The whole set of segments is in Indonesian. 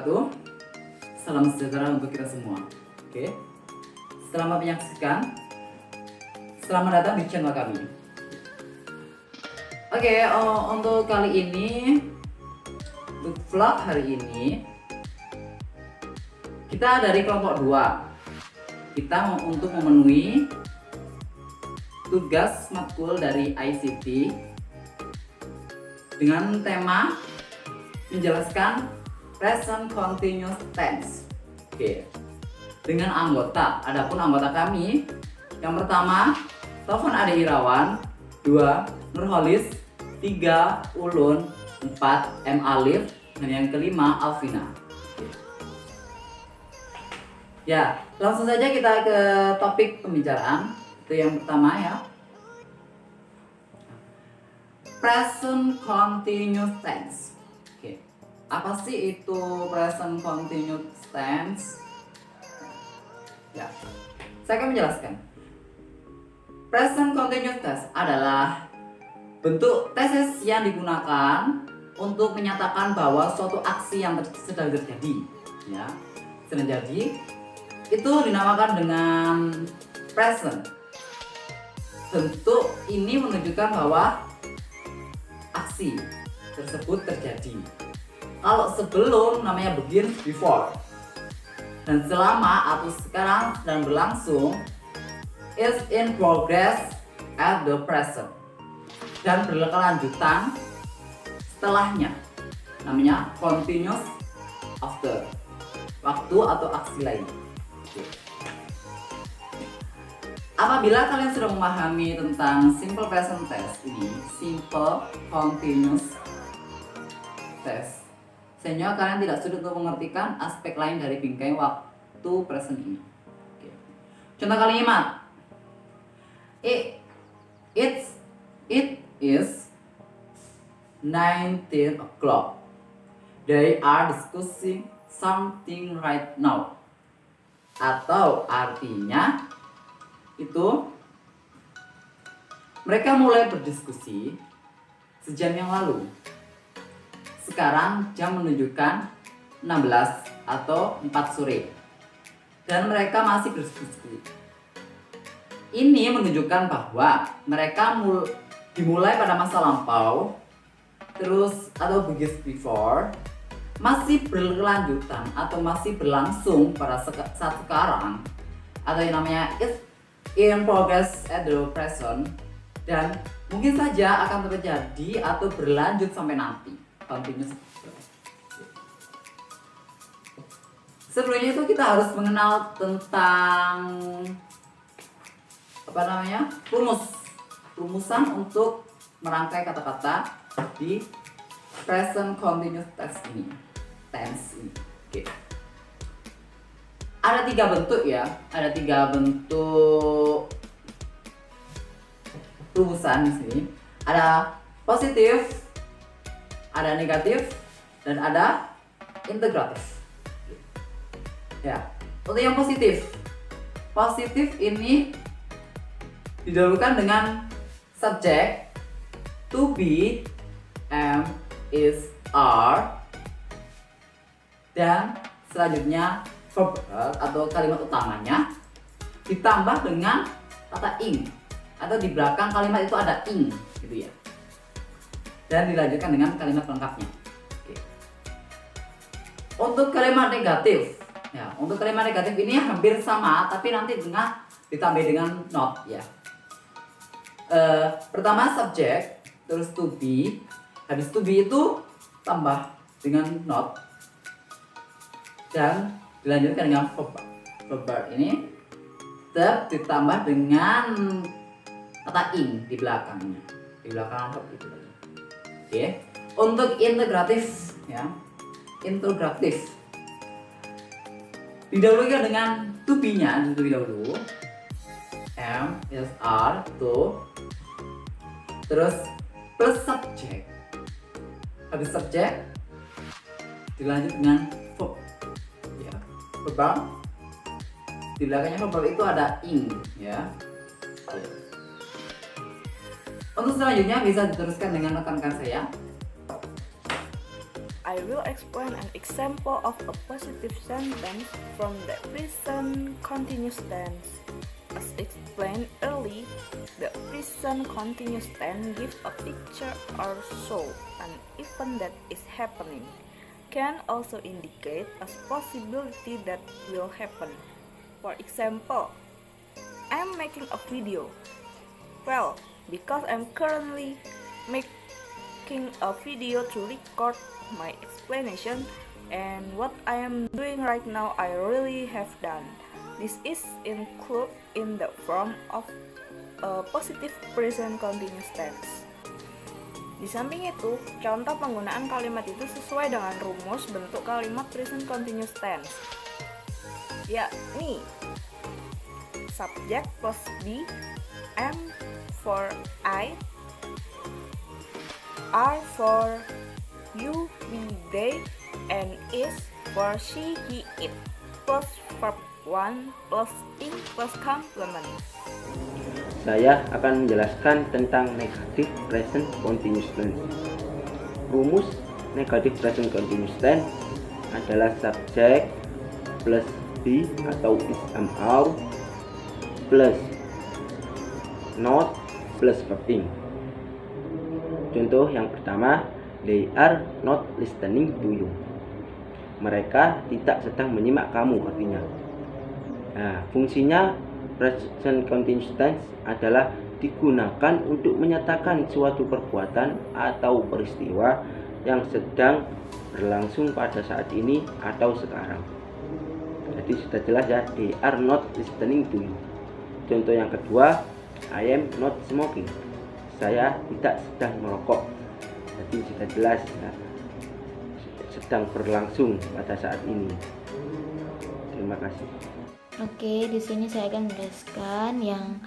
wabarakatuh. Salam sejahtera untuk kita semua. Oke. Selamat menyaksikan. Selamat datang di channel kami. Oke, untuk kali ini, untuk vlog hari ini, kita dari kelompok 2. Kita untuk memenuhi tugas matkul dari ICT dengan tema menjelaskan present continuous tense. Oke. Dengan anggota, adapun anggota kami yang pertama Taufan Ade Irawan, 2 Nurholis, 3 Ulun, 4 M Alif, dan yang kelima Alvina. Oke. Ya, langsung saja kita ke topik pembicaraan. Itu yang pertama ya. Present continuous tense. Oke. Apa sih itu present continuous tense? Ya. Saya akan menjelaskan. Present continuous tense adalah bentuk tesis yang digunakan untuk menyatakan bahwa suatu aksi yang sedang terjadi, ya. Sedang terjadi itu dinamakan dengan present. Bentuk ini menunjukkan bahwa aksi tersebut terjadi. Kalau sebelum namanya begin before, dan selama atau sekarang sedang berlangsung is in progress at the present, dan berkelanjutan setelahnya namanya continuous after, waktu atau aksi lain. Apabila kalian sudah memahami tentang simple present tense ini, simple continuous tense, sehingga kalian tidak sulit untuk mengertikan aspek lain dari bingkai waktu present ini. Oke. Contoh kalimat, it is 19 o'clock. They are discussing something right now. Atau artinya itu mereka mulai berdiskusi sejam yang lalu. Sekarang jam menunjukkan 16 atau 4 sore. Dan mereka masih berdiskusi. Ini menunjukkan bahwa mereka dimulai pada masa lampau, terus atau begin before, masih berkelanjutan atau masih berlangsung pada saat sekarang, atau yang namanya is in progress at the present, dan mungkin saja akan terjadi atau berlanjut sampai nanti. Continuous. Sebelumnya itu kita harus mengenal tentang rumusan untuk merangkai kata-kata di present continuous tense ini. Oke. Ada 3 bentuk ya, ada 3 bentuk rumusan di sini. Ada positif, ada negatif, dan ada integratif. Ya, untuk yang positif ini didahulukan dengan subjek to be, am, is, are, dan selanjutnya verb atau kalimat utamanya ditambah dengan kata ing, atau di belakang kalimat itu ada ing gitu ya, dan dilanjutkan dengan kalimat pelengkapnya. Oke. Untuk kalimat negatif ya, untuk kalimat negatif ini hampir sama tapi nanti ditambah dengan not ya. Pertama subjek, terus to be, habis to be itu tambah dengan not, dan dilanjutkan dengan verb ini tetap ditambah dengan kata ing di belakangnya, di belakang verb itu. Oke. Untuk integratif ya, integratif didahulukan dengan to be-nya terlebih dahulu, am, is, are, to, terus plus subjek, habis subjek dilanjut dengan verb ya, verb di belakangnya verb itu ada ing ya. Untuk selanjutnya bisa diteruskan dengan rekan-rekan saya. I I will explain an example of a positive sentence from the present continuous tense. As explained earlier, the present continuous tense gives a picture or show an event that is happening. Can also indicate a possibility that will happen. For example, I'm making a video. Well, because I'm currently making a video to record my explanation and what I am doing right now I really have done. This is included in the form of a positive present continuous tense. Di samping itu, contoh penggunaan kalimat itu sesuai dengan rumus bentuk kalimat present continuous tense, yakni subject plus be, am for I, are for you, we, they, and is for she, he, it, plus verb 1 plus ing plus complement. Saya akan menjelaskan tentang negative present continuous tense. Rumus negative present continuous tense adalah subject plus be atau is, am, are plus not plus verb ing. Contoh yang pertama, they are not listening to you. Mereka tidak sedang menyimak kamu, artinya. Nah, fungsinya present continuous tense adalah digunakan untuk menyatakan suatu perbuatan atau peristiwa yang sedang berlangsung pada saat ini atau sekarang. Jadi sudah jelas ya, they are not listening to you. Contoh yang kedua, I am not smoking. Saya tidak sedang merokok. Jadi sudah jelas ya, sedang berlangsung pada saat ini. Terima kasih. Oke, di sini saya akan menjelaskan yang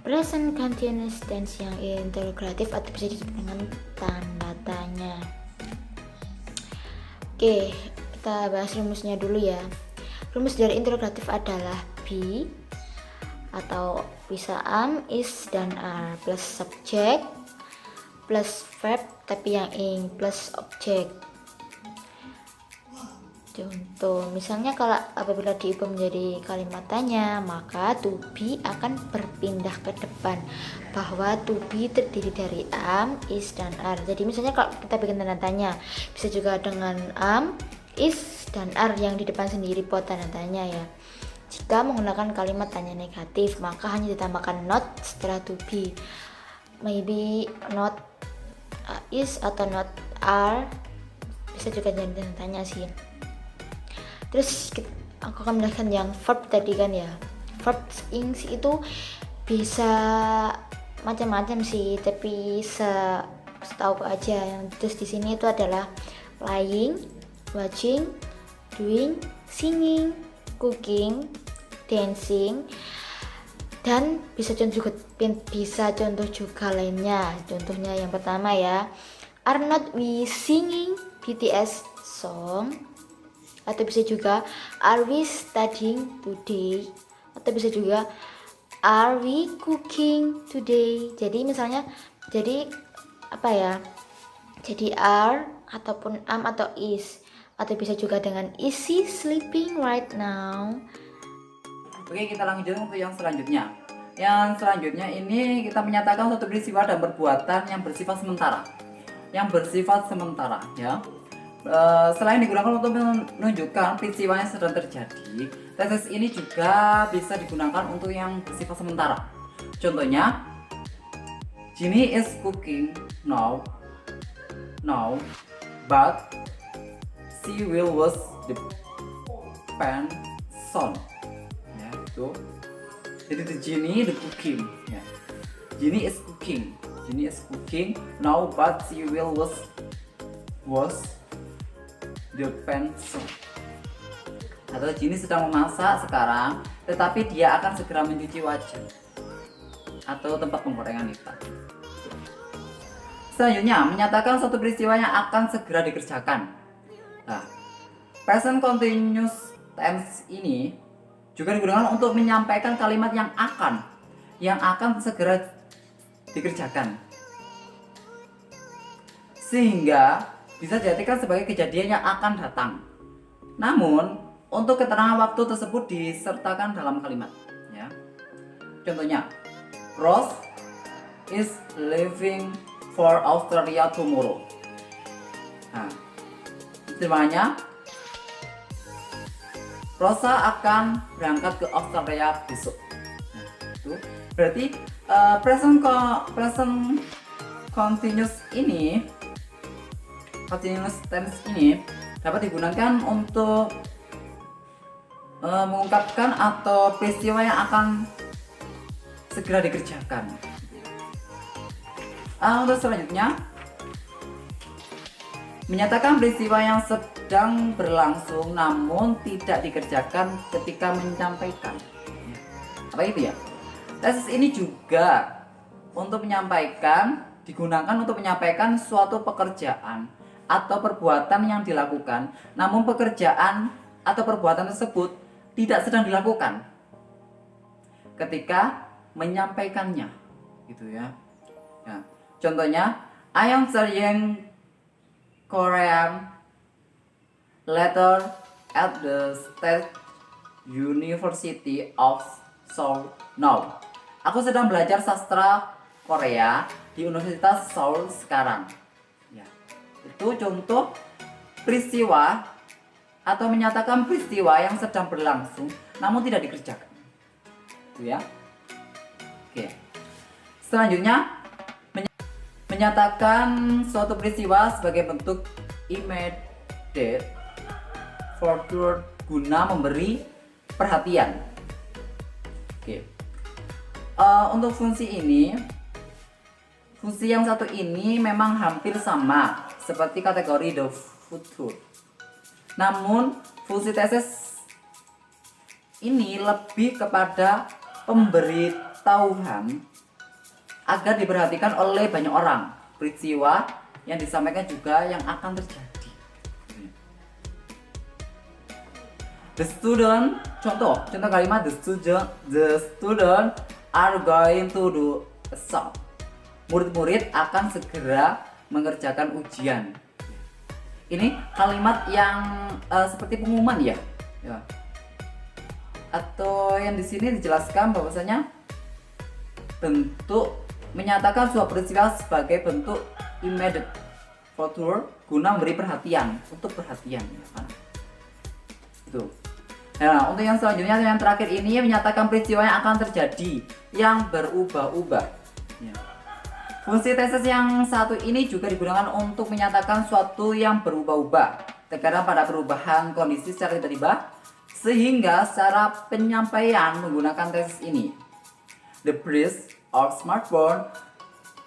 present continuous tense yang interrogatif atau bisa disebut dengan tanda tanya. Oke, kita bahas rumusnya dulu ya. Rumus dari interrogatif adalah be atau bisa am, is, dan are plus subject plus verb tapi yang ing plus objek. Contoh, misalnya kalau apabila diubah menjadi kalimat tanya, maka to be akan berpindah ke depan, bahwa to be terdiri dari am, is, dan are. Jadi misalnya kalau kita bikin tanda tanya, bisa juga dengan am, is, dan are yang di depan sendiri buat tanda tanya ya. Jika menggunakan kalimat tanya negatif, maka hanya ditambahkan not setelah to be. Maybe not is atau not are, bisa juga jadi tanda tanya sih. Terus aku akan menjelaskan yang verb tadi kan ya. Verb ing itu bisa macam-macam sih, tapi setahu aja yang terus di sini itu adalah playing, watching, doing, singing, cooking, dancing, dan bisa contoh juga lainnya. Contohnya yang pertama ya, are not we singing BTS song? Atau bisa juga are we studying today, atau bisa juga are we cooking today. Jadi misalnya jadi apa ya, jadi are ataupun am atau is, atau bisa juga dengan is he sleeping right now. Oke, kita lanjut untuk yang selanjutnya. Yang selanjutnya ini kita menyatakan suatu peristiwa dan perbuatan yang bersifat sementara. Yang bersifat sementara ya. Selain digunakan untuk menunjukkan peristiwa yang sedang terjadi, tenses ini juga bisa digunakan untuk yang bersifat sementara. Contohnya, Ginny is cooking now, but she will wash the pan soon. Ya, itu. Jadi the Ginny the cooking. Ya. Ginny is cooking now, but she will wash the pan soon. Atau Ginny sedang memasak sekarang, tetapi dia akan segera mencuci wajah atau tempat penggorengan ikan. Selanjutnya, menyatakan suatu peristiwa yang akan segera dikerjakan. Nah, present continuous tense ini juga digunakan untuk menyampaikan kalimat yang akan segera dikerjakan. Sehingga bisa diartikan sebagai kejadian yang akan datang. Namun, untuk keterangan waktu tersebut disertakan dalam kalimat. Ya. Contohnya, Rose is leaving for Australia tomorrow. Nah, terjemahannya, Rosa akan berangkat ke Australia besok. Nah, itu berarti present continuous tense ini dapat digunakan untuk mengungkapkan atau peristiwa yang akan segera dikerjakan. Untuk selanjutnya, menyatakan peristiwa yang sedang berlangsung namun tidak dikerjakan ketika menyampaikan. Apa itu ya? Tesis ini juga digunakan untuk menyampaikan suatu pekerjaan atau perbuatan yang dilakukan, namun pekerjaan atau perbuatan tersebut tidak sedang dilakukan ketika menyampaikannya, gitu ya. Ya. Contohnya, I am studying Korean later at the State University of Seoul now. Aku sedang belajar sastra Korea di Universitas Seoul sekarang. Ya. Itu contoh peristiwa atau menyatakan peristiwa yang sedang berlangsung namun tidak dikerjakan. Itu ya. Oke. Selanjutnya, menyatakan suatu peristiwa sebagai bentuk immediate future guna memberi perhatian. Oke. Untuk fungsi yang satu ini memang hampir sama seperti kategori the future. Namun fungsi tesis ini lebih kepada pemberitahuan agar diperhatikan oleh banyak orang. Peristiwa yang disampaikan juga yang akan terjadi. The student, contoh kalimat the student are going to do a sum. Murid-murid akan segera mengerjakan ujian. Ini kalimat yang seperti pengumuman ya. Atau yang di sini dijelaskan bahwasanya bentuk menyatakan suatu peristiwa sebagai bentuk immediate future guna memberi perhatian, untuk perhatian ya kan? Itu. Nah, untuk yang selanjutnya, yang terakhir ini menyatakan peristiwa yang akan terjadi yang berubah-ubah. Ya. Fungsi tesis yang satu ini juga digunakan untuk menyatakan suatu yang berubah-ubah, terkadang pada perubahan kondisi secara tiba-tiba, sehingga secara penyampaian menggunakan tesis ini. The price of smartphone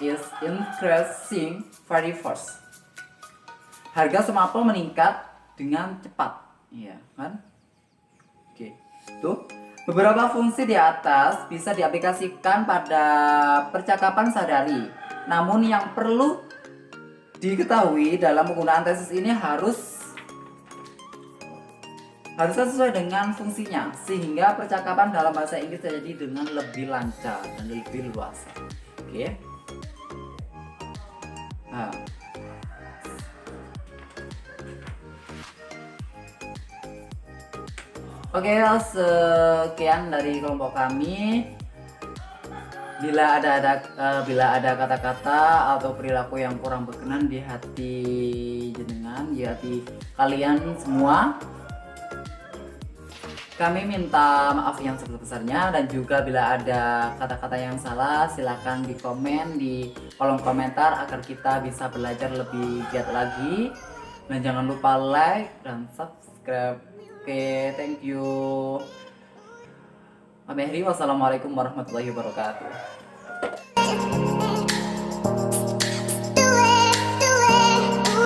is increasing very fast. Harga smartphone meningkat dengan cepat, iya kan? Oke, tuh beberapa fungsi di atas bisa diaplikasikan pada percakapan sehari-hari. Namun yang perlu diketahui dalam penggunaan tesis ini harus sesuai dengan fungsinya, sehingga percakapan dalam bahasa Inggris terjadi dengan lebih lancar dan lebih luas. Oke. Nah. Oke, sekian dari kelompok kami. Bila ada kata-kata atau perilaku yang kurang berkenan di hati jenengan, di hati kalian semua, kami minta maaf yang sebesar-besarnya. Dan juga bila ada kata-kata yang salah, silakan di komen di kolom komentar agar kita bisa belajar lebih giat lagi. Dan jangan lupa like dan subscribe. Oke, thank you. Wassalamualaikum warahmatullahi wabarakatuh.